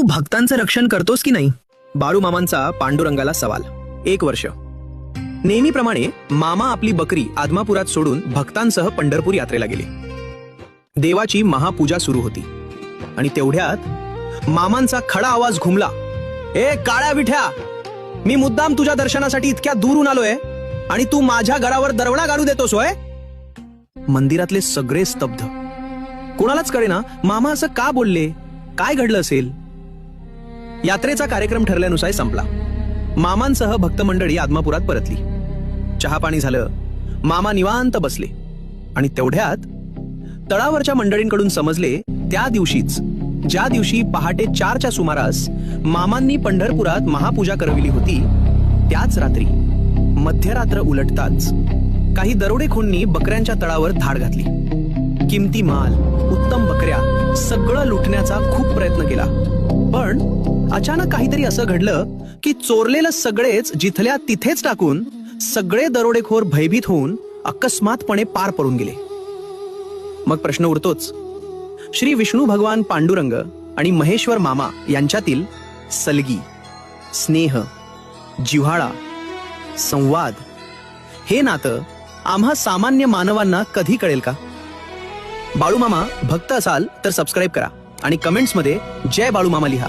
भक्तांचं रक्षण करतोस की नाही? बाळूमामांचा पांडुरंगाला सवाल. 1 वर्ष. नेहमीप्रमाणे मामा आपली बकरी आदमापुरात सोडून भक्तांसह पंढरपूर यात्रेला गेले. देवाची महापूजा सुरू होती आणि तेवढ्यात मामांचा खडा आवाज घुमला. ए काळ्या विठ्या, मी मुद्दाम तुझ्या दर्शनासाठी इतक्या दूरून आलोय आणि तू माझ्या घरावर दरवडा घालू देतोस होय? मंदिरातले सगळे स्तब्ध. कोणालाच कळेना मामा असं का बोलले, काय घडलं असेल. यात्रेचा कार्यक्रम ठरल्यानुसार संपला. मामांसह भक्त मंडळी आदमापुरात परतली. चहा पाणी झालं. मामा निवांत बसले आणि तेवढ्यात तळावरच्या मंडळींकडून समजले त्या दिवशीच, ज्या दिवशी पहाटे 4च्या सुमारास मामांनी पंढरपुरात महापूजा करविली होती, त्याच रात्री मध्यरात्र उलटताच काही दरोडेखोरांनी बकऱ्यांच्या तळावर धाड घातली. किमती माल, उत्तम बकऱ्या सगळं लुटण्याचा खूप प्रयत्न केला. पण अचानक काहीतरी असं घडलं की चोरलेलं सगळेच जिथल्या तिथेच टाकून सगळे दरोडेखोर भयभीत होऊन अकस्मातपणे पार पडून गेले. मग प्रश्न उरतोच, श्री विष्णू भगवान पांडुरंग आणि महेश्वर मामा यांच्यातील सलगी, स्नेह, जिव्हाळा, संवाद हे नातं आम्हा सामान्य मानवांना कधी कळेल का? बाळूमामा भक्त असाल तर सबस्क्राईब करा आणि कमेंट्समध्ये जय बाळूमामा लिहा.